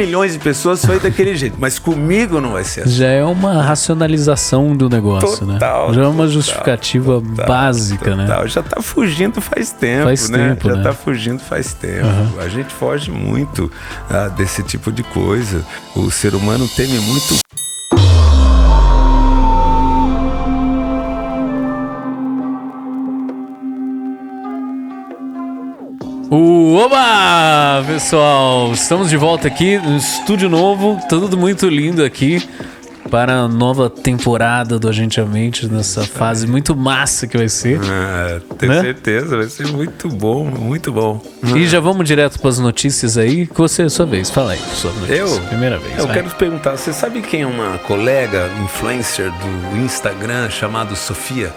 milhões de pessoas foi daquele jeito, mas comigo não vai ser assim. Já é uma racionalização do negócio, Total, né? Já é uma justificativa básica, né? Já tá fugindo faz tempo, Já tá fugindo faz tempo. A gente foge muito desse tipo de coisa. O ser humano teme muito. Oba, pessoal, estamos de volta aqui no estúdio novo, tudo muito lindo aqui para a nova temporada do Agente a Mente, nessa fase muito massa que vai ser. Tenho certeza, vai ser muito bom, muito bom. E já vamos direto para as notícias aí, que você é a sua vez, fala aí, sua notícia. Primeira vez. Eu quero te perguntar, você sabe quem é uma colega influencer do Instagram chamada Sofia?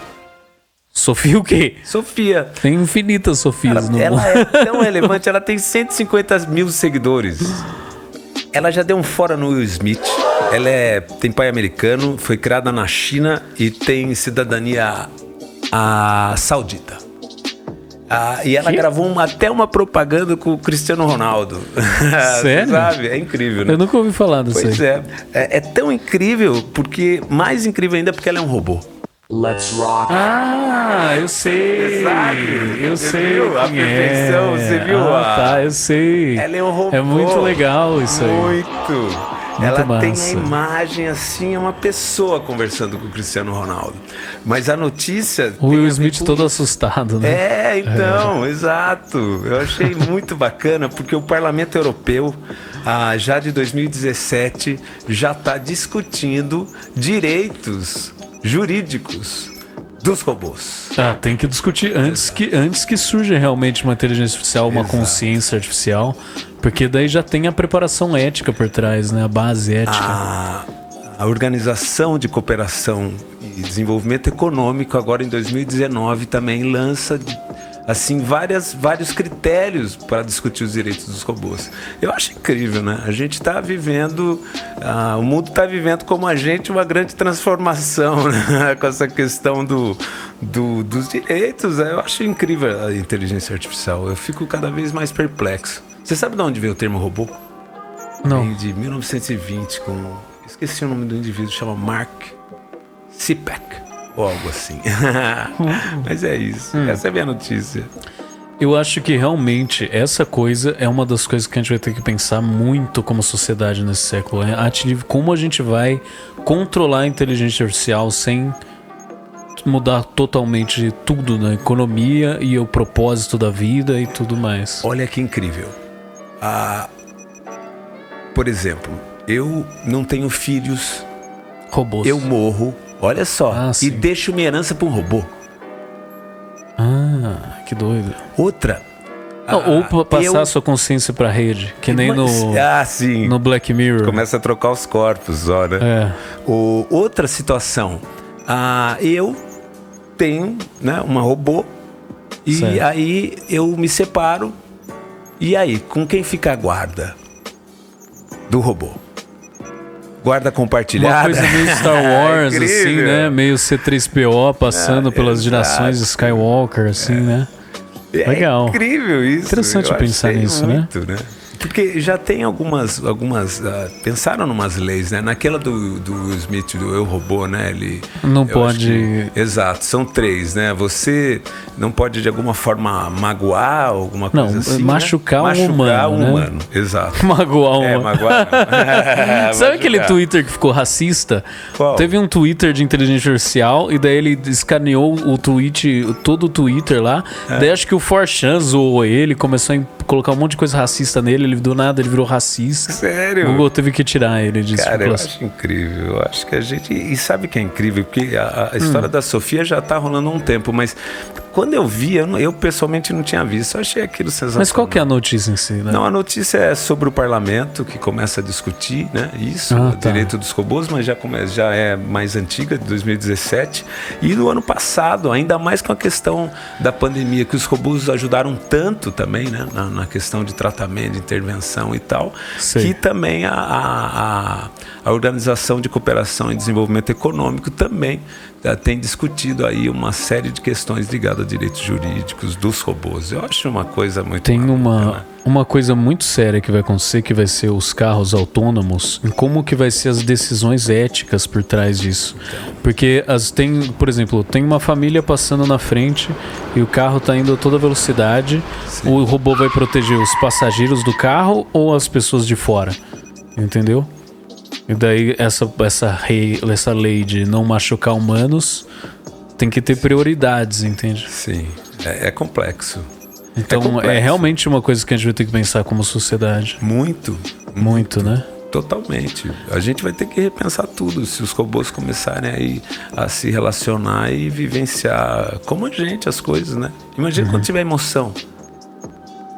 Sofia o quê? Sofia. Tem infinitas Sofias no mundo. Ela é tão relevante, ela tem 150 mil seguidores. Ela já deu um fora no Will Smith. Ela tem pai americano, foi criada na China e tem cidadania saudita. E ela gravou até uma propaganda com o Cristiano Ronaldo. Sério? Sabe? É incrível, né? Eu nunca ouvi falar disso aí. Pois é. É tão incrível, mais incrível ainda porque ela é um robô. Let's rock. Eu sei. Eu sei. Viu? A perfeição, você viu? Tá, eu sei. Ela é um robô. É muito legal isso aí. Muito. Ela massa. tem a imagem assim, é uma pessoa conversando com o Cristiano Ronaldo. Mas a notícia... O Will Smith todo assustado, né? Então, exato. Eu achei muito bacana, porque o Parlamento Europeu, já de 2017, já está discutindo direitos jurídicos dos robôs. Tem que discutir antes que surja realmente uma inteligência artificial, uma consciência artificial, porque daí já tem a preparação ética por trás, né? A base ética. A Organização de Cooperação e Desenvolvimento Econômico, agora em 2019, também lança assim vários critérios para discutir os direitos dos robôs. Eu acho incrível, né? A gente está vivendo, o mundo está vivendo como a gente uma grande transformação, né? Com essa questão dos direitos. Eu acho incrível a inteligência artificial. Eu fico cada vez mais perplexo. Você sabe de onde veio o termo robô? Não. Vem de 1920 esqueci o nome do indivíduo, chama Mark Sipek. Ou algo assim. Mas é isso. Essa é a minha notícia. Eu acho que realmente essa coisa é uma das coisas que a gente vai ter que pensar muito como sociedade nesse século. Como a gente vai controlar a inteligência artificial sem mudar totalmente tudo na economia e o propósito da vida e tudo mais. Olha que incrível. Por exemplo, eu não tenho filhos. Robôs. Eu morro. Olha só, e sim. deixo minha herança para um robô. Que doido. Outra. Ou passar a sua consciência pra rede, que nem no Black Mirror. Começa a trocar os corpos, né? Outra situação. Eu tenho, né, uma robô e certo. Aí eu me separo. E aí, com quem fica a guarda do robô? Guarda compartilhada. Uma coisa meio Star Wars, assim, né? Meio C-3PO passando pelas gerações de Skywalker, assim, né? Legal. Incrível isso. Interessante pensar nisso, muito, né? Porque já tem algumas pensaram numas leis, né? Naquela do Smith, do Eu, Robô, né? Ele não pode... Exato, são 3, né? Você não pode de alguma forma magoar, alguma coisa assim, machucar né? um humano, né? Exato. Magoar um humano. Magoar não. Sabe aquele Twitter que ficou racista? Qual? Teve um Twitter de inteligência artificial e daí ele escaneou todo o Twitter lá. Daí acho que o 4chan zoou ele, começou a colocar um monte de coisa racista nele, ele do nada ele virou racista. Sério? O Google teve que tirar ele disso. Cara, eu acho incrível. Eu acho que a gente... E sabe que é incrível? Porque a história da Sofia já tá rolando há um tempo, mas quando eu vi, eu pessoalmente não tinha visto. Eu achei aquilo sensacional. Mas qual que é a notícia em si, né? Não, a notícia é sobre o parlamento que começa a discutir, né? Isso, o direito dos robôs, mas já é mais antiga, de 2017. E no ano passado, ainda mais com a questão da pandemia, que os robôs ajudaram tanto também, né? Na questão de tratamento, de intervenção e tal. Sei. Que também a Organização de Cooperação e Desenvolvimento Econômico também tem discutido aí uma série de questões ligadas a direitos jurídicos dos robôs. Eu acho uma coisa muito... Tem uma coisa muito séria que vai acontecer, que vai ser os carros autônomos, e como que vai ser as decisões éticas por trás disso. Porque por exemplo, tem uma família passando na frente e o carro está indo a toda velocidade. Sim. O robô vai proteger os passageiros do carro ou as pessoas de fora? Entendeu? E daí essa lei de não machucar humanos tem que ter prioridades, entende? Sim, é complexo. Então é realmente uma coisa que a gente vai ter que pensar como sociedade. Muito, né? Totalmente. A gente vai ter que repensar tudo se os robôs começarem aí a se relacionar e vivenciar como a gente as coisas, né? Imagina quando tiver emoção.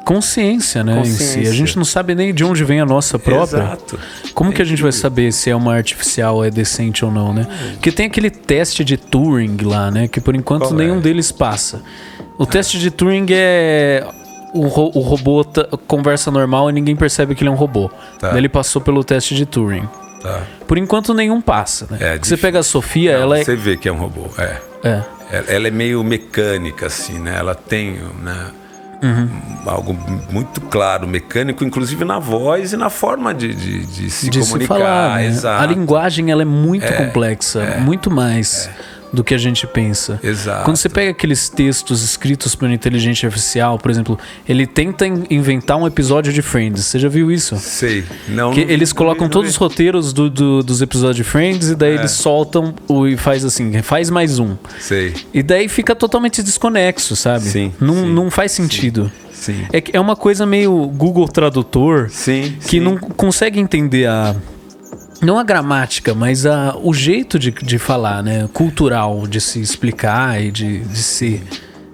Consciência, né? Em si. A gente não sabe nem de onde vem a nossa própria. Exato. Como que a gente vai saber se é uma artificial, é decente ou não, né? Porque tem aquele teste de Turing lá, né? Que por enquanto nenhum deles passa. O teste de Turing é... O robô conversa normal e ninguém percebe que ele é um robô. Tá. Daí ele passou pelo teste de Turing. Tá. Por enquanto nenhum passa, né? Você pega a Sofia, ela é... Você vê que é um robô, Ela é meio mecânica, assim, né? Ela tem, né, algo muito claro, mecânico, inclusive na voz e na forma de se comunicar. Se falar, né? Exato. A linguagem ela é muito complexa, muito mais do que a gente pensa. Exato. Quando você pega aqueles textos escritos por inteligência artificial, por exemplo, ele tenta inventar um episódio de Friends. Você já viu isso? Sei. Não, eles colocam todos os roteiros dos episódios de Friends e daí eles soltam e faz assim, faz mais um. Sei. E daí fica totalmente desconexo, sabe? Sim. Não faz sentido. Sim. É uma coisa meio Google Tradutor que não consegue entender não a gramática, mas o jeito de falar, né? Cultural, de se explicar e de ser.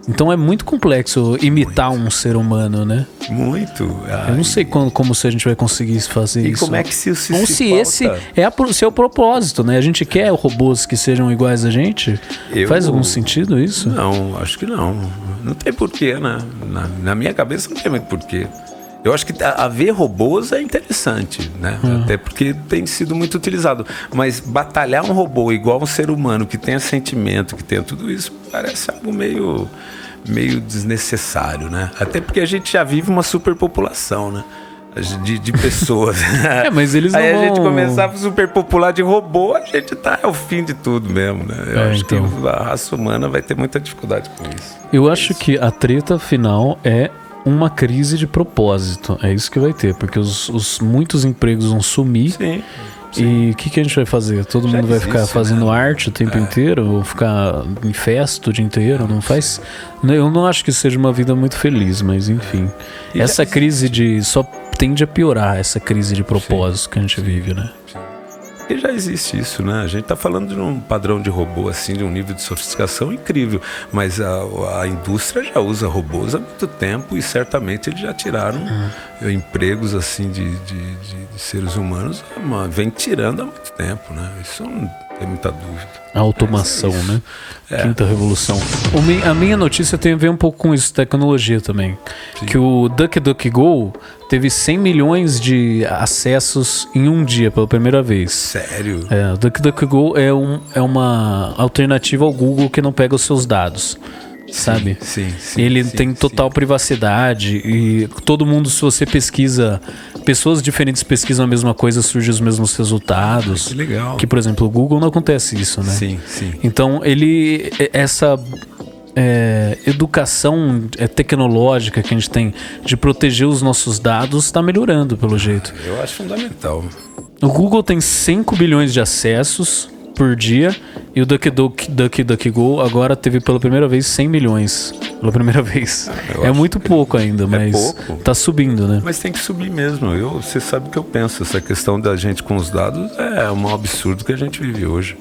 Então é muito complexo imitar um ser humano, né? Muito. Eu não sei como se a gente vai conseguir fazer isso. E como é que se esse é o propósito, né? A gente quer robôs que sejam iguais a gente? Faz algum sentido isso? Não, acho que não. Não tem porquê, né? Na minha cabeça não tem muito porquê. Eu acho que haver robôs é interessante, né? Até porque tem sido muito utilizado. Mas batalhar um robô igual um ser humano, que tenha sentimento, que tenha tudo isso, parece algo meio desnecessário, né? Até porque a gente já vive uma superpopulação, né? De pessoas. Mas eles não Aí a gente começar a superpopular de robô, a gente é o fim de tudo mesmo, né? Eu acho que a raça humana vai ter muita dificuldade com isso. Eu acho que a treta final é uma crise de propósito. É isso que vai ter, porque muitos empregos vão sumir. Sim. E o que a gente vai fazer? Todo mundo vai ficar fazendo arte o tempo inteiro? Ou ficar em festa o dia inteiro? Não faz... Eu não acho que seja uma vida muito feliz, mas enfim. Essa crise só tende a piorar, essa crise de propósito que a gente vive, né? Porque já existe isso, né? A gente está falando de um padrão de robô, assim, de um nível de sofisticação incrível. Mas a indústria já usa robôs há muito tempo e certamente eles já tiraram empregos, assim, de seres humanos. Vem tirando há muito tempo, né? Isso não tem muita dúvida. A automação, né? Quinta revolução. A minha notícia tem a ver um pouco com isso, tecnologia também. Sim. Que o DuckDuckGo teve 100 milhões de acessos em um dia pela primeira vez. Sério? O DuckDuckGo é uma alternativa ao Google que não pega os seus dados. Sabe? Sim, ele tem total privacidade e todo mundo, se você pesquisa, pessoas diferentes pesquisam a mesma coisa, surgem os mesmos resultados. Que legal. Que, por exemplo, o Google não acontece isso, né? Sim. Então, essa educação tecnológica que a gente tem de proteger os nossos dados está melhorando, pelo jeito. Eu acho fundamental. O Google tem 5 bilhões de acessos por dia e o DuckDuckGo agora teve pela primeira vez 100 milhões. Pela primeira vez. É muito pouco ainda, mas tá subindo, né? Mas tem que subir mesmo. Você sabe o que eu penso. Essa questão da gente com os dados é um absurdo que a gente vive hoje.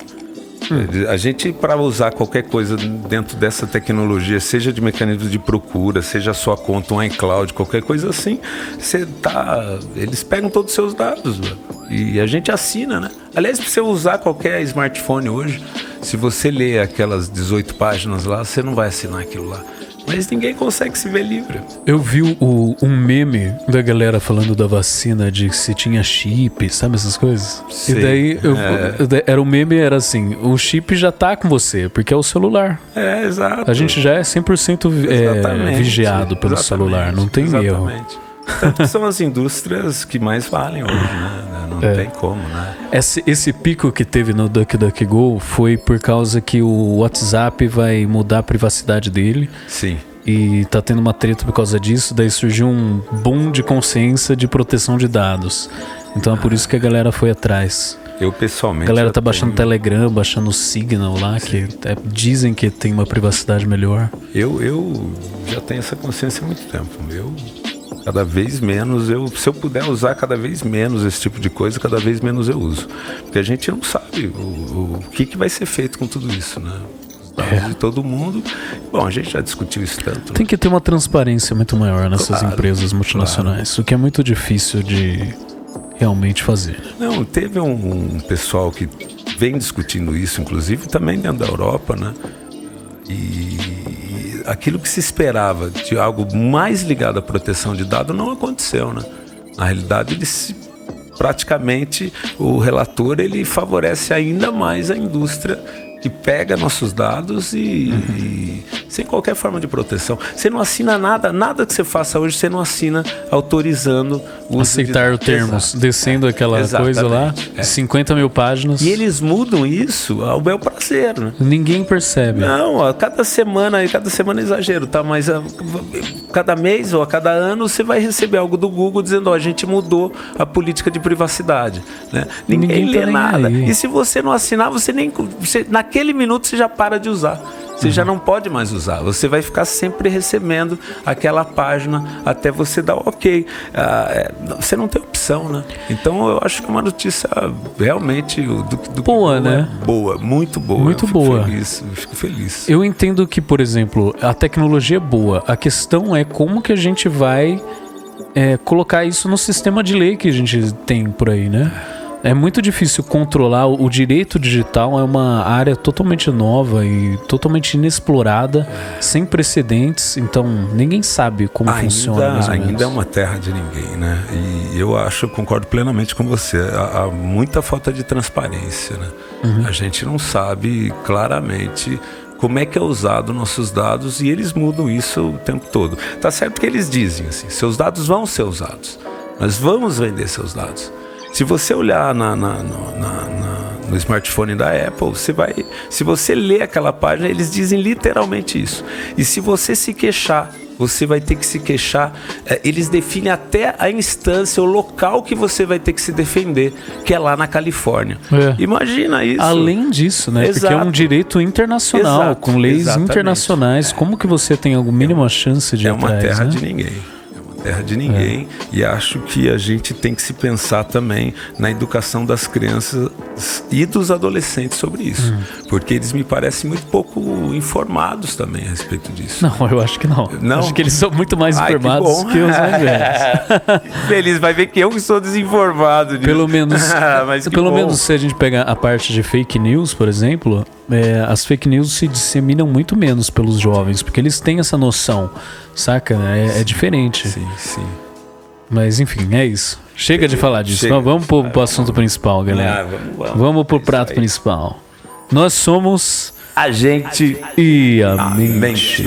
A gente, para usar qualquer coisa dentro dessa tecnologia, seja de mecanismo de procura, seja a sua conta, um iCloud, qualquer coisa assim, eles pegam todos os seus dados, e a gente assina, né? Aliás, para você usar qualquer smartphone hoje, se você ler aquelas 18 páginas lá, você não vai assinar aquilo lá. Mas ninguém consegue se ver livre. Eu vi um meme da galera falando da vacina, de se tinha chip, sabe essas coisas? Sim, E daí, era o meme, era assim, o chip já tá com você, porque é o celular. Exato. A gente já é 100% vigiado pelo celular, não tem erro. Tanto são as indústrias que mais valem hoje, né? Não tem como, né? Esse pico que teve no DuckDuckGo foi por causa que o WhatsApp vai mudar a privacidade dele. Sim. E tá tendo uma treta por causa disso, daí surgiu um boom de consciência de proteção de dados. Então é por isso que a galera foi atrás. Eu pessoalmente... A galera tá baixando Telegram, baixando o Signal lá, que dizem que tem uma privacidade melhor. Eu já tenho essa consciência há muito tempo. Cada vez menos, se eu puder usar cada vez menos esse tipo de coisa, cada vez menos eu uso. Porque a gente não sabe o que vai ser feito com tudo isso, né? Os dados de todo mundo. Bom, a gente já discutiu isso tanto. Tem que ter uma transparência muito maior nessas empresas multinacionais, o que é muito difícil de realmente fazer. Não, teve um pessoal que vem discutindo isso, inclusive também dentro da Europa, né? E aquilo que se esperava de algo mais ligado à proteção de dados não aconteceu, né? Na realidade, praticamente o relator ele favorece ainda mais a indústria que pega nossos dados e sem qualquer forma de proteção. Você não assina nada que você faça hoje, você não assina autorizando o uso aceitar termos, descendo aquela coisa lá, 50 mil páginas. E eles mudam isso ao bel prazer, né? Ninguém percebe. Não, a cada semana é exagero, tá? Mas cada mês ou a cada ano você vai receber algo do Google dizendo, a gente mudou a política de privacidade, né? Ninguém lê nada. Aí. E se você não assinar, naquele minuto você já para de usar. Você já não pode mais usar. Você vai ficar sempre recebendo aquela página até você dar ok. Você não tem opção, né? Então eu acho que é uma notícia realmente boa, né? Boa, muito boa. Muito boa. Fico feliz. Eu entendo que, por exemplo, a tecnologia é boa. A questão é como que a gente vai colocar isso no sistema de lei que a gente tem por aí, né? É muito difícil controlar. O direito digital é uma área totalmente nova e totalmente inexplorada, sem precedentes, então ninguém sabe como funciona. Ainda é uma terra de ninguém, né? E eu concordo plenamente com você. Há muita falta de transparência, né? A gente não sabe claramente como é que é usado nossos dados e eles mudam isso o tempo todo. Tá certo que eles dizem assim, seus dados vão ser usados, nós vamos vender seus dados. Se você olhar no smartphone da Apple, se você ler aquela página, eles dizem literalmente isso. E se você se queixar, você vai ter que se queixar. Eles definem até a instância, o local que você vai ter que se defender, que é lá na Califórnia. Imagina isso. Além disso, né? Exato. Porque é um direito internacional, Exato. com leis internacionais. Como que você tem alguma mínima chance de ir atrás? É uma terra, né? de ninguém. Terra de ninguém. E acho que a gente tem que se pensar também na educação das crianças e dos adolescentes sobre isso, porque eles me parecem muito pouco informados também a respeito disso. Não, eu acho que não. Acho que eles são muito mais informados que os mais velhos. Feliz, vai ver que eu que sou desinformado disso. Pelo menos se a gente pegar a parte de fake news, por exemplo, as fake news se disseminam muito menos pelos jovens, porque eles têm essa noção, saca? É diferente. Sim. Mas enfim, é isso. Chega de falar disso. Vamos pro assunto principal, galera. Vamos pro prato principal. Nós somos a gente e a mente.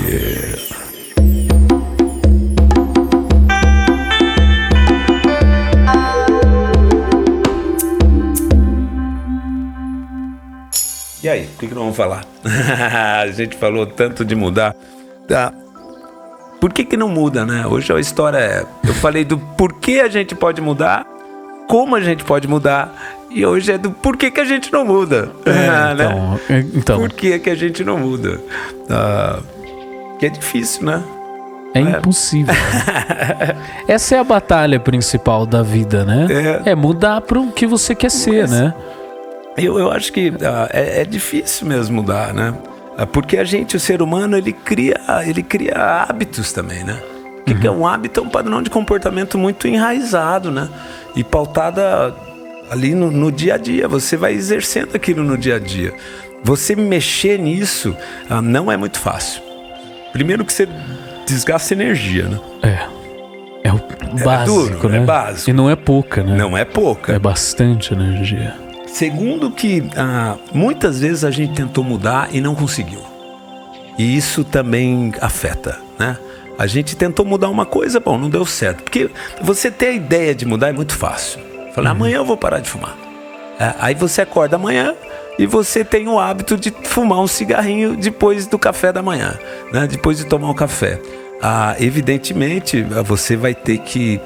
E aí, o que nós vamos falar? A gente falou tanto de mudar. Por que não muda, né? Hoje a história eu falei do porquê a gente pode mudar, como a gente pode mudar, e hoje é do porquê que a gente não muda. Então. Por que a gente não muda? Que é difícil, né? É impossível. Essa é a batalha principal da vida, né? É mudar para o que você quer ser, né? Eu acho que é difícil mesmo mudar, né? Porque o ser humano, ele cria hábitos também, né? O que é um hábito? É um padrão de comportamento muito enraizado, né? E pautada ali no dia a dia. Você vai exercendo aquilo no dia a dia. Você mexer nisso não é muito fácil. Primeiro que você desgasta energia, né? É o básico, duro, né? É básico. E não é pouca, né? Não é pouca. É bastante energia. Segundo que muitas vezes a gente tentou mudar e não conseguiu. E isso também afeta, né? A gente tentou mudar uma coisa, bom, não deu certo. Porque você ter a ideia de mudar é muito fácil. Falar, amanhã eu vou parar de fumar. Aí você acorda amanhã e você tem o hábito de fumar um cigarrinho depois do café da manhã, né? Depois de tomar o café. Evidentemente, você vai ter que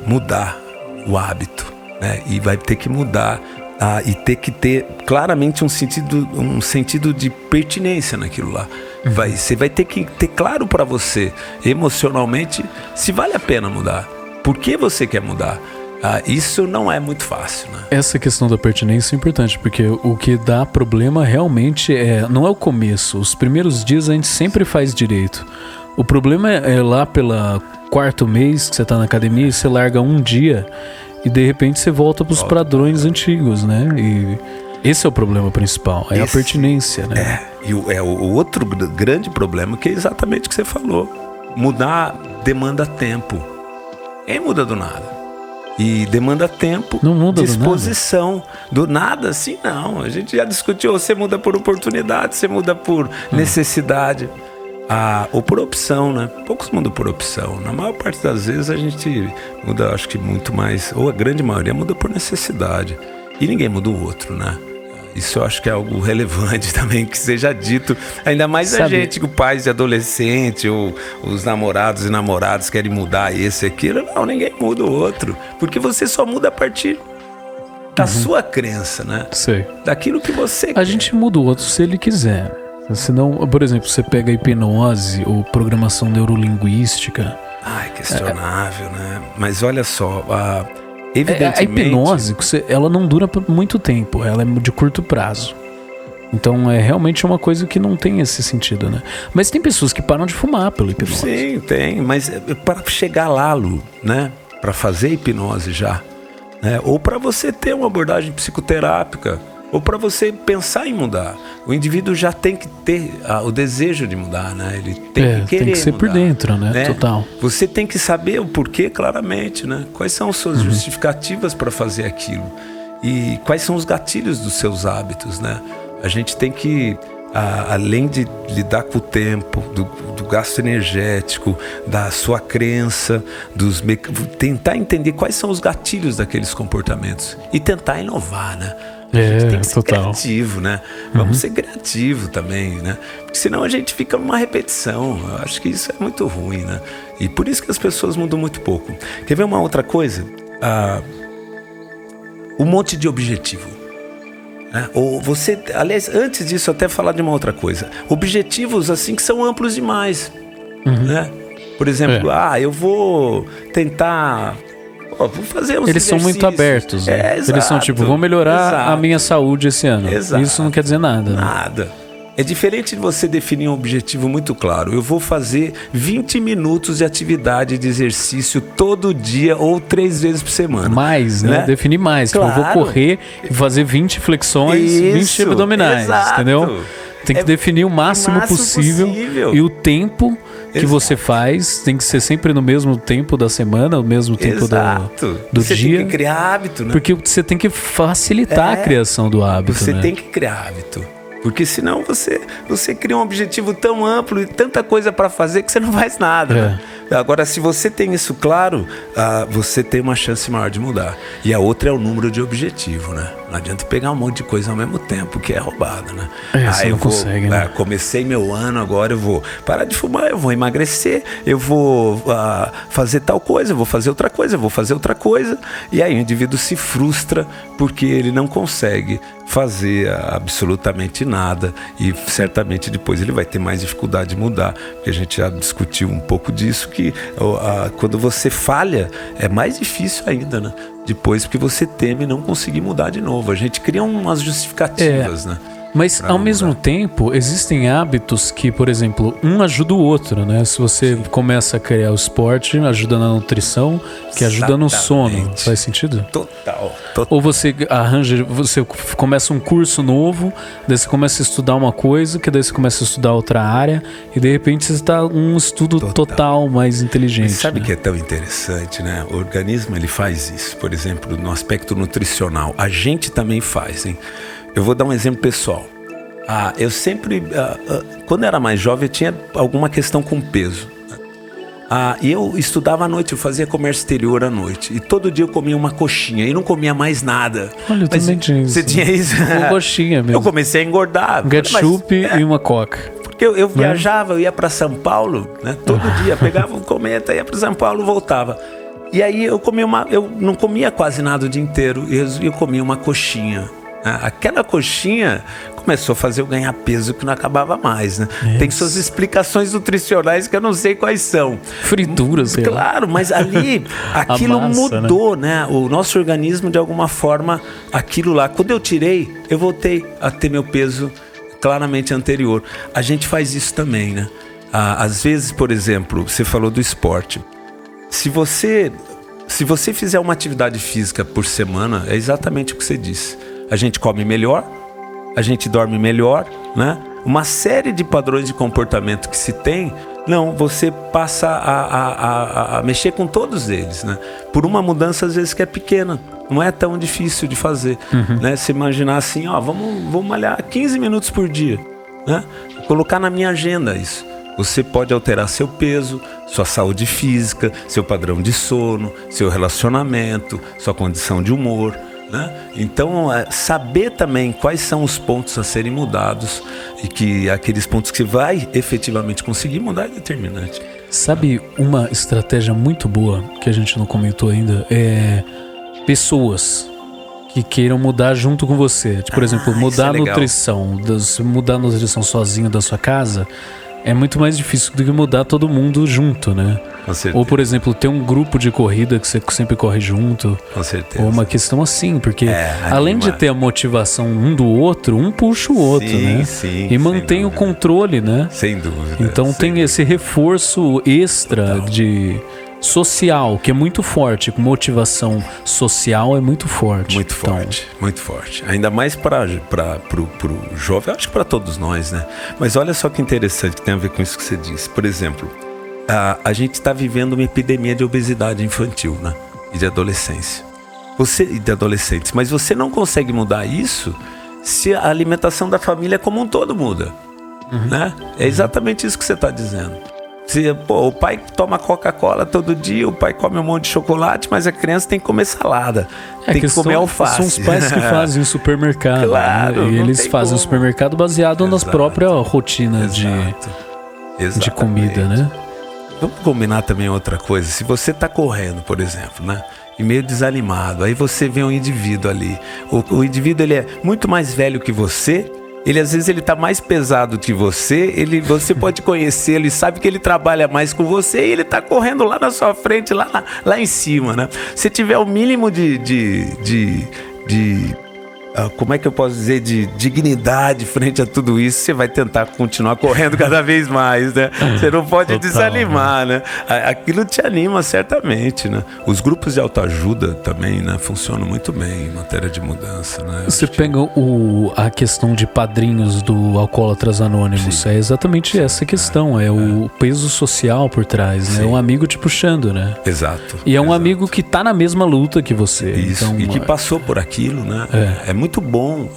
mudar o hábito, né? E vai ter que mudar e ter que ter claramente um sentido de pertinência naquilo lá. Você vai ter que ter claro para você, emocionalmente, se vale a pena mudar. Por que você quer mudar? Isso não é muito fácil, né? Essa questão da pertinência é importante, porque o que dá problema realmente não é o começo. Os primeiros dias a gente sempre faz direito. O problema é lá pela 4º mês que você tá na academia e você larga um dia e de repente você volta pros padrões antigos, né? E esse é o problema principal, a pertinência, né? E o outro grande problema que é exatamente o que você falou. Mudar demanda tempo. Ninguém muda do nada. E demanda tempo, não muda disposição. Do nada, assim, não. A gente já discutiu, você muda por oportunidade, você muda por necessidade. Ou por opção, né? Poucos mudam por opção. Na maior parte das vezes a gente muda, acho que muito mais, ou a grande maioria muda por necessidade. E ninguém muda o outro, né? Isso eu acho que é algo relevante também que seja dito. Ainda mais a gente, que pais de adolescente ou os namorados e namoradas querem mudar esse e aquilo. Não, ninguém muda o outro. Porque você só muda a partir da sua crença, né? Sei. Daquilo que você quer. A gente muda o outro se ele quiser. Senão, por exemplo, você pega a hipnose ou programação neurolinguística. Questionável, né? Mas olha só, evidentemente... A hipnose, ela não dura por muito tempo, ela é de curto prazo. Então é realmente uma coisa que não tem esse sentido, né? Mas tem pessoas que param de fumar pela hipnose. Sim, tem, mas para chegar lá, Lu, né? Para fazer hipnose já, né? Ou para você ter uma abordagem psicoterápica, ou para você pensar em mudar. O indivíduo já tem que ter o desejo de mudar, né? Ele tem que querer tem que ser mudar, por dentro, né? Total. Você tem que saber o porquê claramente, né? Quais são as suas justificativas para fazer aquilo. E quais são os gatilhos dos seus hábitos, né? A gente tem que, além de lidar com o tempo, do gasto energético, da sua crença, tentar entender quais são os gatilhos daqueles comportamentos e tentar inovar, né? A gente tem que ser criativo, né? Vamos ser criativo também, né? Porque senão a gente fica numa repetição. Eu acho que isso é muito ruim, né? E por isso que as pessoas mudam muito pouco. Quer ver uma outra coisa? Um monte de objetivo. Ou você, aliás, antes disso, até falar de uma outra coisa. Objetivos assim que são amplos demais, né? Por exemplo, eu vou tentar... vou fazer uns Eles são muito abertos, né? Eles são tipo, vou melhorar a minha saúde esse ano. Exato. Isso não quer dizer nada, né? Nada. É diferente de você definir um objetivo muito claro. Eu vou fazer 20 minutos de atividade de exercício todo dia ou 3 vezes por semana. Mais, né? Definir mais. Claro. Tipo, eu vou correr e fazer 20 flexões, 20 abdominais, entendeu? Tem que definir o máximo possível. E o tempo que você faz tem que ser sempre no mesmo tempo da semana, no mesmo tempo do você dia. Tem que criar hábito, né? Porque você tem que facilitar a criação do hábito, Você né? tem que criar hábito. Porque senão você cria um objetivo tão amplo e tanta coisa para fazer que você não faz nada. Né? Agora, se você tem isso claro, você tem uma chance maior de mudar. E a outra é o número de objetivo, né? Não adianta pegar um monte de coisa ao mesmo tempo, que é roubado, né? Você não consegue, né? Comecei meu ano, agora eu vou parar de fumar, eu vou emagrecer, eu vou fazer tal coisa, eu vou fazer outra coisa, eu vou fazer outra coisa. E aí o indivíduo se frustra porque ele não consegue fazer absolutamente nada e certamente depois ele vai ter mais dificuldade de mudar, porque a gente já discutiu um pouco disso, que quando você falha é mais difícil ainda, né? Depois, porque você teme não conseguir mudar de novo. A gente cria umas justificativas, né? Mas ao mesmo tempo, existem hábitos que, por exemplo, um ajuda o outro, né? Se você começa a criar o esporte, ajuda na nutrição, que ajuda no sono. Faz sentido? Total. Ou você você começa um curso novo, daí você começa a estudar uma coisa, que daí você começa a estudar outra área, e de repente você está um estudo total mais inteligente. Mas sabe né? que é tão interessante, né? O organismo, ele faz isso. Por exemplo, no aspecto nutricional. A gente também faz, hein? Eu vou dar um exemplo pessoal. Eu sempre, quando eu era mais jovem, eu tinha alguma questão com peso. E eu estudava à noite, eu fazia comércio exterior à noite. E todo dia eu comia uma coxinha e não comia mais nada. Olha, eu também tinha isso. Você tinha isso? Uma coxinha mesmo. Eu comecei a engordar. Um ketchup e uma coca. Porque eu viajava, eu ia para São Paulo, né? Todo dia, pegava um cometa, ia para São Paulo, voltava. E aí eu não comia quase nada o dia inteiro. Eu comia uma coxinha. Aquela coxinha começou a fazer eu ganhar peso que não acabava mais, né? Tem suas explicações nutricionais que eu não sei quais são. Frituras, claro, mas ali aquilo massa, mudou, né? O nosso organismo, de alguma forma, aquilo lá. Quando eu tirei, eu voltei a ter meu peso claramente anterior. A gente faz isso também, né? Às vezes, por exemplo, você falou do esporte. Se você fizer uma atividade física por semana, é exatamente o que você disse. A gente come melhor, a gente dorme melhor, né? Uma série de padrões de comportamento que se tem, você passa a mexer com todos eles, né? Por uma mudança, às vezes, que é pequena. Não é tão difícil de fazer, né? Se imaginar assim, vamos malhar 15 minutos por dia, né? Colocar na minha agenda isso. Você pode alterar seu peso, sua saúde física, seu padrão de sono, seu relacionamento, sua condição de humor, né? Então, saber também quais são os pontos a serem mudados e que aqueles pontos que você vai efetivamente conseguir mudar é determinante. Sabe uma estratégia muito boa que a gente não comentou ainda? É pessoas que queiram mudar junto com você. Por exemplo, mudar a nutrição. Mudar a nutrição sozinho da sua casa é muito mais difícil do que mudar todo mundo junto, né? Com certeza. Ou, por exemplo, ter um grupo de corrida que você sempre corre junto. Com certeza. Ou uma questão assim, porque além de ter a motivação um do outro, um puxa o outro, né? Sim, e mantém o controle, né? Sem dúvida. Então tem esse reforço extra de social, que é muito forte. Motivação social é muito forte. Muito forte, muito forte. Ainda mais para o jovem, acho que para todos nós, né? Mas olha só que interessante que tem a ver com isso que você disse. Por exemplo, a gente está vivendo uma epidemia de obesidade infantil, né? E de adolescência. E de adolescentes. Mas você não consegue mudar isso se a alimentação da família como um todo muda, né? É exatamente isso que você está dizendo. O pai toma Coca-Cola todo dia, o pai come um monte de chocolate, mas a criança tem que comer salada, tem que comer alface. São os pais que fazem o supermercado, claro, né? E eles fazem o supermercado baseado nas próprias rotinas de comida, né? Vamos combinar também outra coisa. Se você está correndo, por exemplo, né? E meio desanimado, aí você vê um indivíduo ali. O indivíduo, ele é muito mais velho que você. Às vezes ele tá mais pesado que você. Você pode conhecê-lo e sabe que ele trabalha mais com você. E ele tá correndo lá na sua frente, lá em cima, né? Se tiver o mínimo como é que eu posso dizer, de dignidade frente a tudo isso, você vai tentar continuar correndo cada vez mais, né? Você não pode desanimar, né? Aquilo te anima certamente, né? Os grupos de autoajuda também, né, funcionam muito bem em matéria de mudança, né? Você pega a questão de padrinhos do Alcoólatras Anônimos. Sim. É exatamente essa questão, o peso social por trás, né? É um amigo te puxando, né? Exato. E é um amigo que tá na mesma luta que você. Isso, então, e que passou por aquilo, né? É muito bom.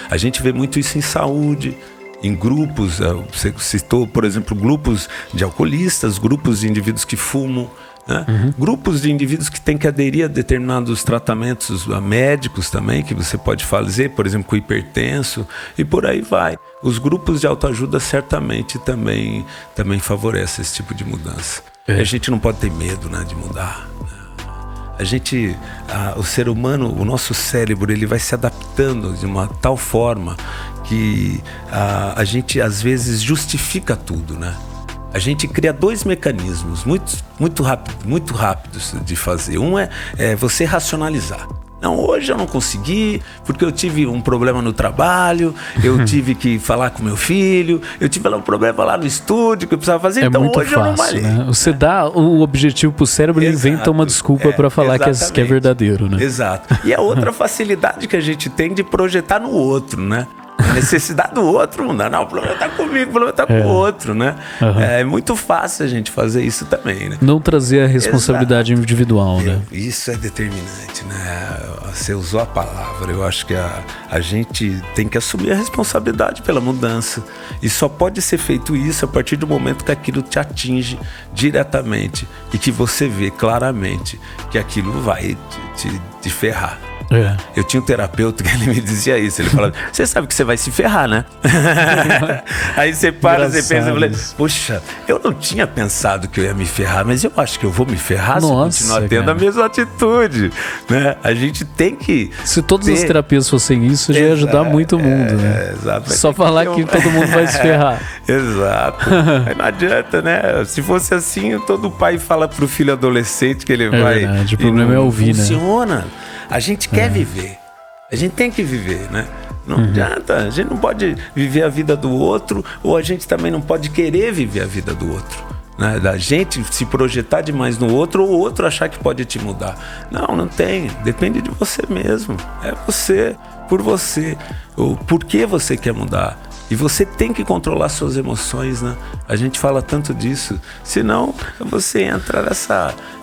A gente vê muito isso em saúde, em grupos. Você citou, por exemplo, grupos de alcoolistas, grupos de indivíduos que fumam, né? Grupos de indivíduos que têm que aderir a determinados tratamentos médicos também, que você pode fazer, por exemplo, com hipertenso, e por aí vai. Os grupos de autoajuda certamente também favorecem esse tipo de mudança. A gente não pode ter medo, né, de mudar. O ser humano, o nosso cérebro, ele vai se adaptando de uma tal forma que a gente às vezes justifica tudo, né? A gente cria dois mecanismos muito rápidos de fazer. Um é você racionalizar. Não, hoje eu não consegui, porque eu tive um problema no trabalho, eu tive que falar com meu filho, eu tive um problema lá no estúdio que eu precisava fazer, então muito hoje fácil, eu não malhei. Né? Você dá o objetivo pro cérebro, ele inventa uma desculpa para falar que é verdadeiro, né? Exato. E a outra facilidade que a gente tem de projetar no outro, né? A necessidade do outro, não, o problema tá comigo, o problema tá com o outro, né? É muito fácil a gente fazer isso também, né? Não trazer a responsabilidade individual, né? Isso é determinante, né? Você usou a palavra, eu acho que a gente tem que assumir a responsabilidade pela mudança. E só pode ser feito isso a partir do momento que aquilo te atinge diretamente e que você vê claramente que aquilo vai te ferrar. Eu tinha um terapeuta que ele me dizia isso. Ele falava, você sabe que você vai se ferrar, né? Aí você para, você pensa, eu falei, poxa, eu não tinha pensado que eu ia me ferrar, mas eu acho que eu vou me ferrar se eu continuar tendo a mesma atitude, né? A gente tem que... Se todas as terapias fossem isso, já ia ajudar muito o mundo, né? Exato. Só falar que todo mundo vai se ferrar. Exato. Aí não adianta, né? Se fosse assim, todo pai fala pro filho adolescente que ele vai... Verdade, o problema é ouvir, né? Funciona. A gente quer viver. A gente tem que viver, né? Não adianta. A gente não pode viver a vida do outro, ou a gente também não pode querer viver a vida do outro, né? Da gente se projetar demais no outro, ou o outro achar que pode te mudar. Não tem. Depende de você mesmo. É você, por você. O porquê você quer mudar. E você tem que controlar suas emoções, né? A gente fala tanto disso. Senão, você entra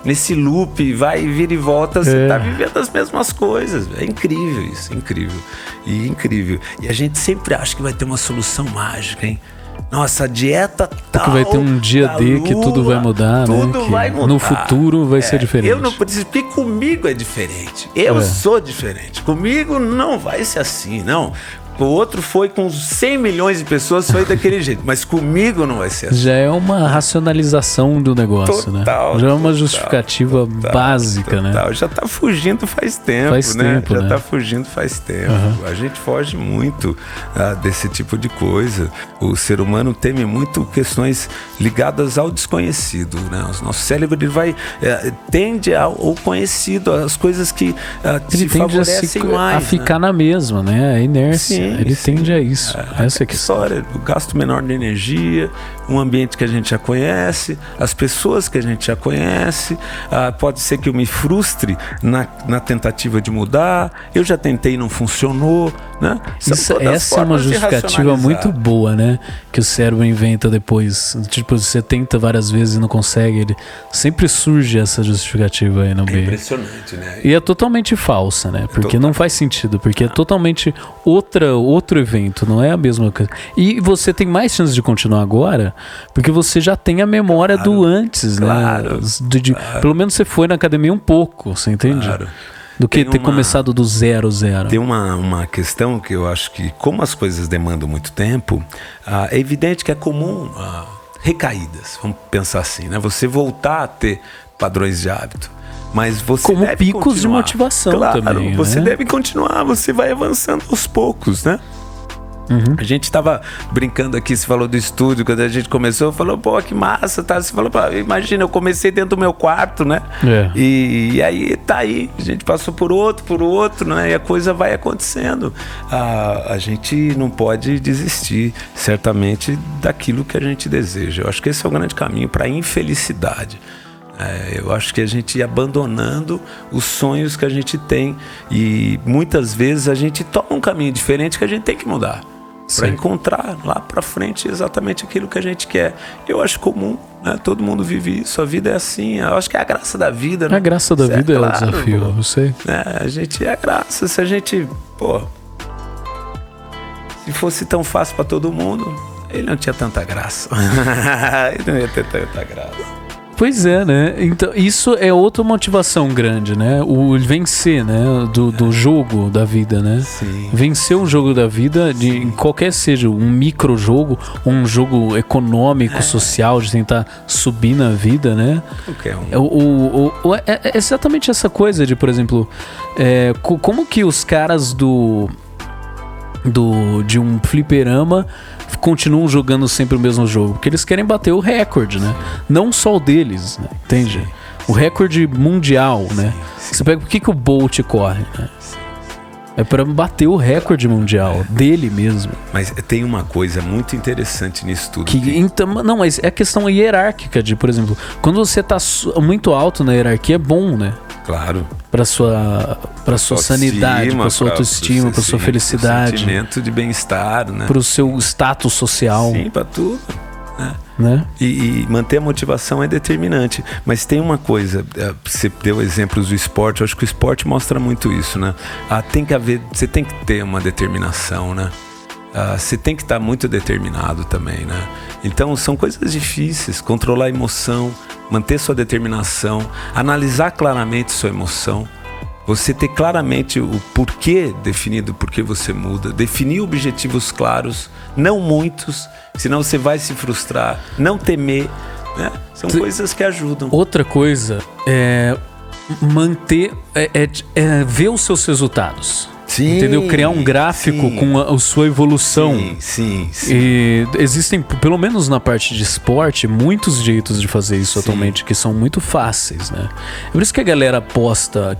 nesse loop, vai, vira e volta, você tá vivendo as mesmas coisas. É incrível isso, incrível. E incrível. E a gente sempre acha que vai ter uma solução mágica, hein? Nossa, a dieta tal, que vai ter um dia D que tudo vai mudar, tudo né? vai mudar. No futuro vai ser diferente. Eu não preciso, porque comigo é diferente. Eu sou diferente. Comigo não vai ser assim, não. O outro foi com 100 milhões de pessoas, foi daquele jeito. Mas comigo não vai ser assim. Já é uma racionalização do negócio, né? Já é uma justificativa básica, né? Já tá fugindo faz tempo, Já tá fugindo faz tempo. A gente foge muito desse tipo de coisa. O ser humano teme muito questões ligadas ao desconhecido, né? O nosso cérebro ele tende ao conhecido, as coisas que te favorecem mais. A ficar na mesma, né? A inércia. Ele tende a isso. Essa é a história. O gasto menor de energia, um ambiente que a gente já conhece, as pessoas que a gente já conhece. Pode ser que eu me frustre na tentativa de mudar. Eu já tentei e não funcionou, né? Essa é uma justificativa muito boa, né? Que o cérebro inventa depois. Tipo, você tenta várias vezes e não consegue. Sempre surge essa justificativa aí no meio. É impressionante, né? E é totalmente falsa, né? Porque não faz sentido. Porque é totalmente outro evento, não é a mesma coisa. E você tem mais chance de continuar agora, porque você já tem a memória do antes, né? Pelo menos você foi na academia um pouco, você entende? Do que ter começado do zero. Tem uma questão que eu acho que, como as coisas demandam muito tempo, é evidente que é comum recaídas, vamos pensar assim, né? Você voltar a ter padrões de hábito. Mas você como deve picos continuar. De motivação também. Você né? deve continuar, você vai avançando aos poucos, né? A gente estava brincando aqui, você falou do estúdio, quando a gente começou, falou, pô, que massa, tá? Você falou, imagina, eu comecei dentro do meu quarto, né? E aí tá aí, a gente passou por outro, né? E a coisa vai acontecendo. A gente não pode desistir, certamente, daquilo que a gente deseja. Eu acho que esse é o grande caminho para a infelicidade. Eu acho que a gente ia abandonando os sonhos que a gente tem e muitas vezes a gente toma um caminho diferente que a gente tem que mudar para encontrar lá para frente exatamente aquilo que a gente quer. Eu acho comum, né? Todo mundo vive isso, a vida é assim. Eu acho que é a graça da vida, né? A graça da vida é o desafio, eu sei. A gente é a graça, se a gente, se fosse tão fácil para todo mundo, ele não tinha tanta graça. Ele não ia ter tanta graça. Pois é, né? Então, isso é outra motivação grande, né? O vencer, né? Do jogo da vida, né? Sim. Vencer um jogo da vida, em qualquer seja, um microjogo, ou um jogo econômico, social, de tentar subir na vida, né? É exatamente essa coisa de, por exemplo, como que os caras de um fliperama continuam jogando sempre o mesmo jogo, porque eles querem bater o recorde, né? Não só o deles, né? Entende? O recorde mundial, né? Você pega, por que o Bolt corre, né? É para bater o recorde mundial dele mesmo. Mas tem uma coisa muito interessante nisso tudo. Então, não, mas é a questão hierárquica de, por exemplo, quando você tá muito alto na hierarquia, é bom, né? Claro. Para sua sanidade, para sua autoestima, para sua felicidade. Pro sentimento de bem-estar, né? Para o seu status social. Sim, para tudo. Né? E manter a motivação é determinante. Mas tem uma coisa, você deu exemplos do esporte, eu acho que o esporte mostra muito isso, né? Você tem que ter uma determinação, né? Você tem que estar muito determinado também, né? Então são coisas difíceis, controlar a emoção, manter sua determinação, analisar claramente sua emoção, você ter claramente o porquê definido, porquê você muda, definir objetivos claros, não muitos, senão você vai se frustrar, não temer, né? São coisas que ajudam. Outra coisa é manter, ver os seus resultados. Sim, entendeu? Criar um gráfico com a sua evolução. Sim. E existem, pelo menos na parte de esporte, muitos jeitos de fazer isso atualmente que são muito fáceis, né? É por isso que a galera posta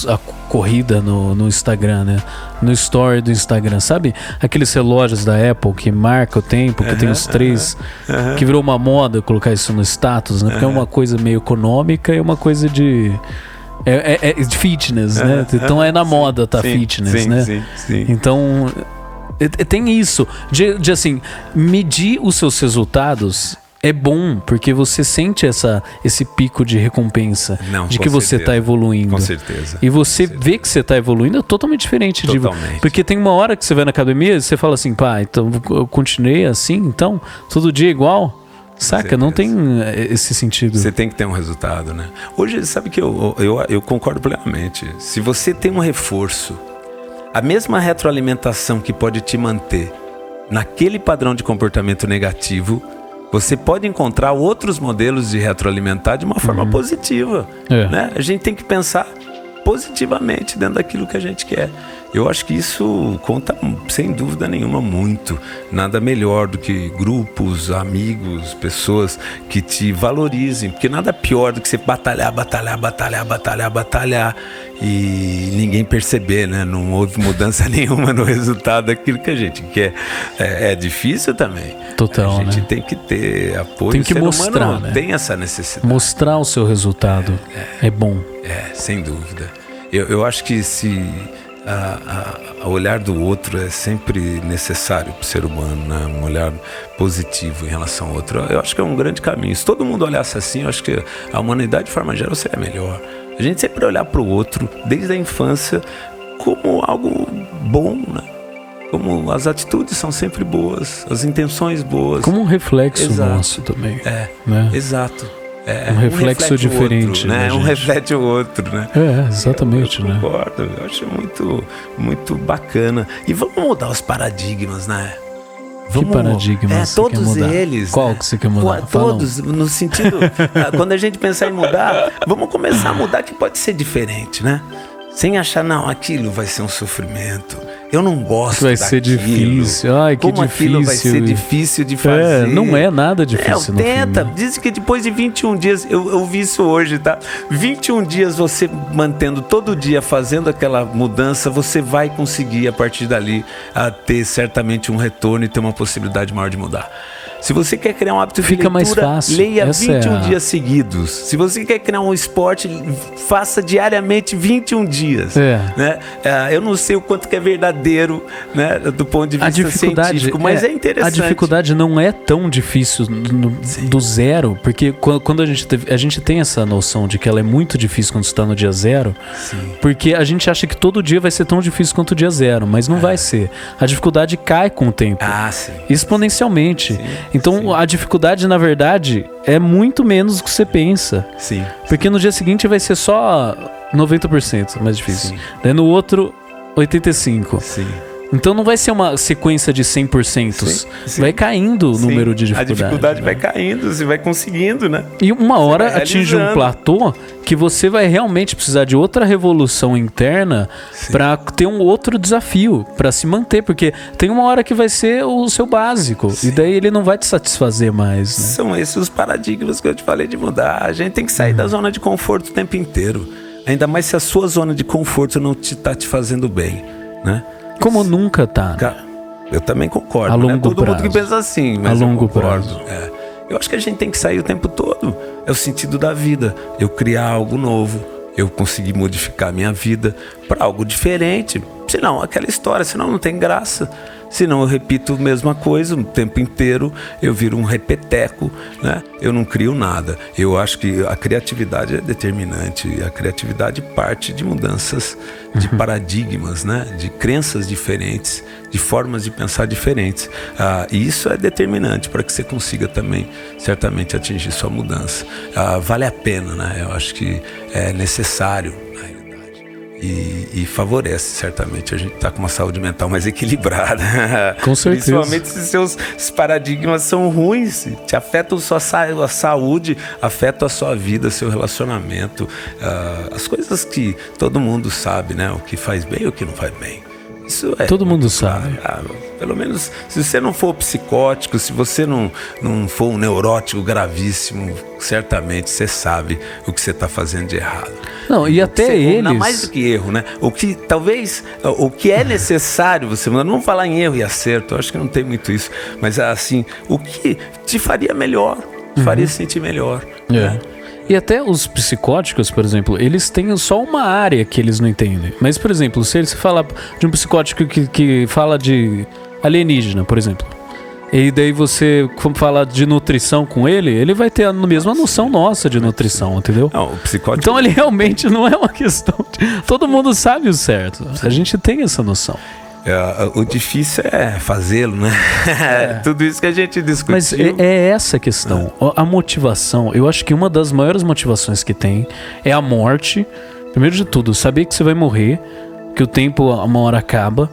a corrida no Instagram, né? No story do Instagram, sabe? Aqueles relógios da Apple que marca o tempo, que tem os 3, que virou uma moda colocar isso no status, né? Porque é uma coisa meio econômica e uma coisa de... É de fitness, né? Então é na moda, fitness, né? Sim. Então, tem isso. De assim, medir os seus resultados é bom, porque você sente esse pico de recompensa. De que você está evoluindo. Com certeza. E você vê que você está evoluindo é totalmente diferente. Porque tem uma hora que você vai na academia e você fala assim, pá, então eu continuei assim, então, todo dia igual. Saca? Não tem esse sentido. Você tem que ter um resultado, né? Hoje, sabe que eu concordo plenamente. Se você tem um reforço, a mesma retroalimentação que pode te manter naquele padrão de comportamento negativo, você pode encontrar outros modelos de retroalimentar de uma forma positiva, né? A gente tem que pensar positivamente dentro daquilo que a gente quer. Eu acho que isso conta, sem dúvida nenhuma, muito. Nada melhor do que grupos, amigos, pessoas que te valorizem. Porque nada pior do que você batalhar e ninguém perceber, né? Não houve mudança nenhuma no resultado daquilo que a gente quer. É difícil também. Total, a gente tem que ter apoio. Tem que mostrar, né? Tem essa necessidade. Mostrar o seu resultado é bom. Sem dúvida. Eu acho que se... o olhar do outro é sempre necessário para o ser humano, né? Um olhar positivo em relação ao outro. Eu acho que é um grande caminho. Se todo mundo olhasse assim, eu acho que a humanidade, de forma geral, seria melhor. A gente sempre olhar para o outro, desde a infância, como algo bom, né? Como as atitudes são sempre boas, as intenções boas. Como um reflexo nosso também. Né? Exato. Um reflexo diferente, outro, né? Um reflete o outro, né? Exatamente, eu concordo, eu acho muito, muito bacana. E vamos mudar os paradigmas, né? Que paradigmas você quer mudar? Eles. Qual que você quer mudar? Todos, no sentido... quando a gente pensar em mudar, vamos começar a mudar que pode ser diferente, né? Sem achar, não, aquilo vai ser um sofrimento. Eu não gosto daquilo. Vai ser difícil. Ai, que como difícil. Aquilo vai ser difícil de fazer. Não é nada difícil no tenta. filme. Dizem que depois de 21 dias, eu vi isso hoje, tá? 21 dias você mantendo todo dia, fazendo aquela mudança, você vai conseguir, a partir dali, ter certamente um retorno e ter uma possibilidade maior de mudar. Se você quer criar um hábito de leitura, mais fácil. Leia 21 dias seguidos. Se você quer criar um esporte, faça diariamente 21 dias. Né? Eu não sei o quanto que é verdadeiro, né, do ponto de vista científico, mas é interessante. A dificuldade não é tão difícil do zero, porque quando a gente tem essa noção de que ela é muito difícil quando você está no dia zero, porque a gente acha que todo dia vai ser tão difícil quanto o dia zero, mas não vai ser. A dificuldade cai com o tempo, exponencialmente. Então a dificuldade, na verdade, é muito menos do que você pensa. Porque no dia seguinte vai ser só 90% mais difícil. Daí no outro, 85%. Então não vai ser uma sequência de 100%. Sim. Vai caindo o número de dificuldade. A dificuldade vai caindo, você vai conseguindo, né? E uma hora atinge um platô que você vai realmente precisar de outra revolução interna para ter um outro desafio, para se manter. Porque tem uma hora que vai ser o seu básico. E daí ele não vai te satisfazer mais, né? São esses os paradigmas que eu te falei de mudar. A gente tem que sair da zona de conforto o tempo inteiro. Ainda mais se a sua zona de conforto não está te fazendo bem, né? Como nunca tá. Eu também concordo. A longo Todo prazo. mundo que pensa assim, mas a longo eu concordo. prazo. Eu acho que a gente tem que sair o tempo todo. É o sentido da vida. Eu criar algo novo. Eu conseguir modificar a minha vida para algo diferente. Senão, aquela história, senão não tem graça. Senão eu repito a mesma coisa o tempo inteiro, eu viro um repeteco, né? Eu não crio nada. Eu acho que a criatividade é determinante. A criatividade parte de mudanças de paradigmas, né? De crenças diferentes, de formas de pensar diferentes. E isso é determinante para que você consiga também, certamente, atingir sua mudança. Vale a pena, né? Eu acho que é necessário, na realidade. E favorece, certamente, a gente estar com uma saúde mental mais equilibrada. Com certeza. Principalmente se seus paradigmas são ruins, te afetam a saúde, afetam a sua vida, seu relacionamento, as coisas que todo mundo sabe, né? O que faz bem e o que não faz bem. Isso é todo mundo sabe. Pelo menos, se você não for psicótico, se você não for um neurótico gravíssimo, certamente você sabe o que você está fazendo de errado. Não, e até eles... Não mais do que erro, né? O que é necessário, você não vamos falar em erro e acerto, eu acho que não tem muito isso, mas assim, o que te faria melhor, te faria sentir melhor. Né? E até os psicóticos, por exemplo, eles têm só uma área que eles não entendem. Mas, por exemplo, se ele falar de um psicótico que fala de alienígena, por exemplo, e daí você fala de nutrição com ele vai ter a mesma noção nossa de nutrição, entendeu? Não, o psicótico... Então ele realmente não é uma questão de... Todo mundo sabe o certo. A gente tem essa noção. O difícil é fazê-lo, né? Tudo isso que a gente discutiu. Mas é essa a questão. A motivação, eu acho que uma das maiores motivações que tem é a morte. Primeiro de tudo, saber que você vai morrer, que o tempo uma hora acaba.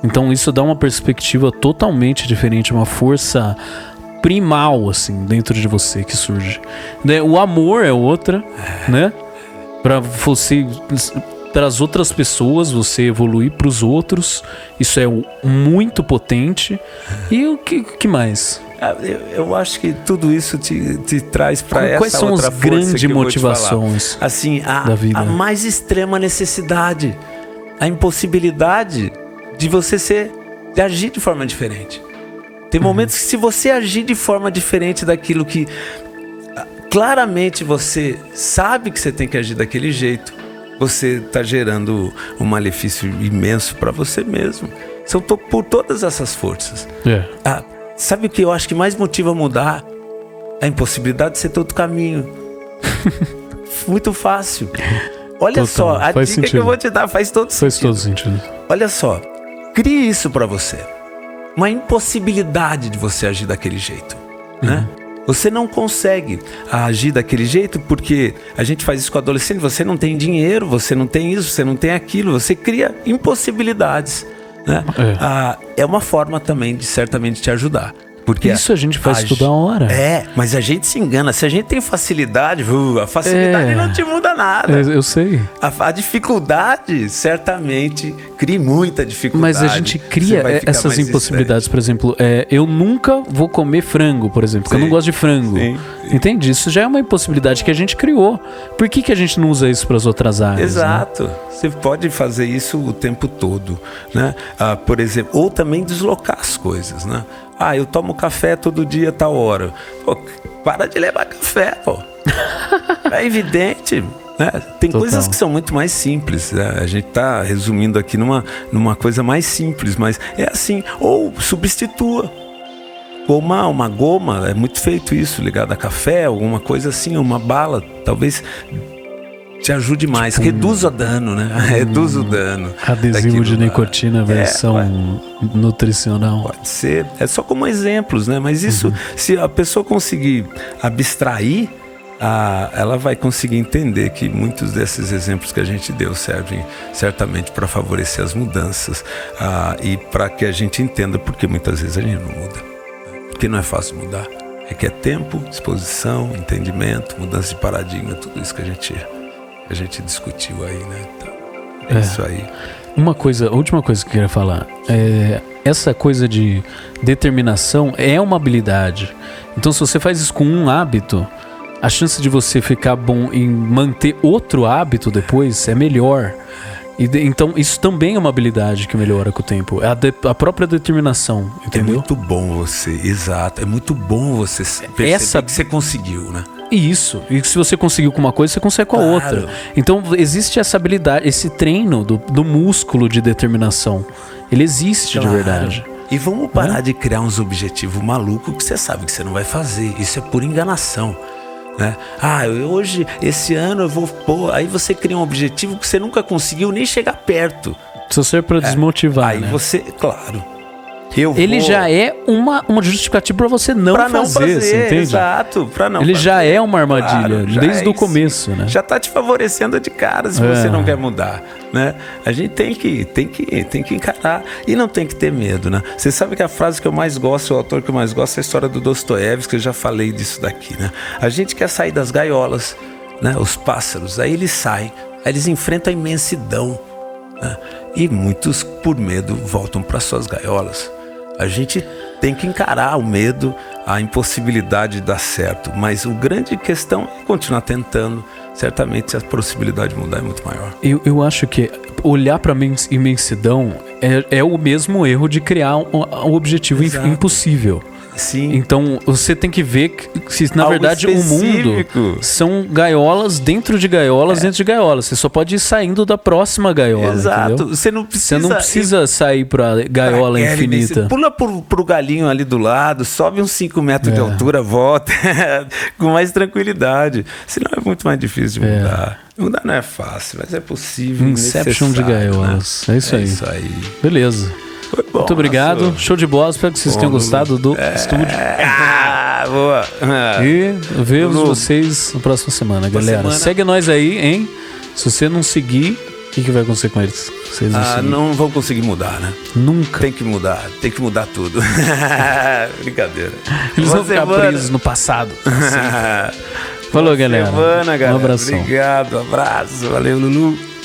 Então isso dá uma perspectiva totalmente diferente, uma força primal, assim, dentro de você que surge. O amor é outra, né? Pra você... para as outras pessoas, você evoluir para os outros, isso é muito potente. E o que mais? Eu acho que tudo isso te traz para essa outra força. Quais são as grandes motivações assim, da vida? A mais extrema necessidade, a impossibilidade de você de agir de forma diferente. Tem momentos que, se você agir de forma diferente daquilo que claramente você sabe que você tem que agir daquele jeito, você está gerando um malefício imenso para você mesmo. São por todas essas forças. Sabe o que eu acho que mais motiva a mudar? A impossibilidade de você ter outro caminho. Muito fácil. Olha só, a dica que eu vou te dar faz todo sentido. Olha só, crie isso para você. Uma impossibilidade de você agir daquele jeito, né? Você não consegue agir daquele jeito porque a gente faz isso com adolescente. Você não tem dinheiro, você não tem isso, você não tem aquilo. Você cria impossibilidades, né? É uma forma também de certamente te ajudar. Porque isso a gente faz toda hora. Mas a gente se engana. Se a gente tem facilidade, a facilidade não te muda nada. Eu sei. A dificuldade certamente cria muita dificuldade. Mas a gente cria essas impossibilidades. Por exemplo, eu nunca vou comer frango, por exemplo, porque eu não gosto de frango. Sim. Entende? Isso já é uma impossibilidade que a gente criou. Por que a gente não usa isso para as outras áreas? Exato. Né? Você pode fazer isso o tempo todo, né? Por exemplo, ou também deslocar as coisas, né? Eu tomo café todo dia, tal hora. Pô, para de levar café, pô. É evidente, né? Tem coisas que são muito mais simples, né? A gente tá resumindo aqui numa coisa mais simples, mas é assim. Ou substitua. Uma goma, é muito feito isso, ligado a café, alguma coisa assim, uma bala, talvez te ajude mais, reduz o dano, né? Reduz o dano. Adesivo de nicotina, versão nutricional. Pode ser, é só como exemplos, né? Mas isso, se a pessoa conseguir abstrair ela vai conseguir entender que muitos desses exemplos que a gente deu servem certamente para favorecer as mudanças, e para que a gente entenda porque muitas vezes a gente não muda. Porque não é fácil mudar. Requer tempo, disposição, entendimento, mudança de paradigma, tudo isso que a gente discutiu aí, né? Então, é isso aí. A última coisa que eu queria falar. Essa coisa de determinação é uma habilidade. Então, se você faz isso com um hábito, a chance de você ficar bom em manter outro hábito depois é melhor. Então, isso também é uma habilidade que melhora com o tempo. É a própria determinação, entendeu? É muito bom exato. É muito bom você perceber que você conseguiu, né? Isso. E se você conseguiu com uma coisa, você consegue com a outra. Então, existe essa habilidade, esse treino do músculo de determinação. Ele existe de verdade. E vamos parar de criar uns objetivos malucos que você sabe que você não vai fazer. Isso é pura enganação, né? Esse ano eu vou pôr. Aí você cria um objetivo que você nunca conseguiu nem chegar perto. Só serve pra desmotivar, aí né? você, claro. Ele já é uma justificativa pra você não fazer, você entende? Exato, pra não Ele fazer. já é uma armadilha, Claro, desde o começo, né? Já tá te favorecendo de cara se você não quer mudar, né? A gente tem que encarar e não tem que ter medo, né? Você sabe que a frase que eu mais gosto, o autor que eu mais gosto é a história do Dostoiévski, que eu já falei disso daqui, né? A gente quer sair das gaiolas, né? Os pássaros, aí eles saem, aí eles enfrentam a imensidão, né? E muitos, por medo, voltam para suas gaiolas. A gente tem que encarar o medo, a impossibilidade de dar certo, mas a grande questão é continuar tentando. Certamente a possibilidade de mudar é muito maior. Eu acho que olhar para a imensidão é o mesmo erro de criar um objetivo impossível. Sim. Então você tem que ver que na verdade o mundo são gaiolas dentro de gaiolas dentro de gaiolas. Você só pode ir saindo da próxima gaiola. Exato. Entendeu? Você não precisa sair pra gaiola infinita. Você pula pro galinho ali do lado, sobe uns 5 metros de altura, volta com mais tranquilidade. Senão é muito mais difícil de mudar. Mudar não é fácil, mas é possível. Inception de gaiolas. Né? É isso aí. Beleza. Foi bom, muito obrigado, show de bola, espero que vocês tenham gostado do estúdio. Boa. E vemos vocês na próxima semana, galera. Segue nós aí, hein? Se você não seguir, o que vai acontecer com eles? Vocês não vão conseguir mudar, né? Nunca. Tem que mudar tudo. Brincadeira. Eles vão ficar presos no passado. Falou, galera. Um abraço. Obrigado, abraço. Valeu, Lulu.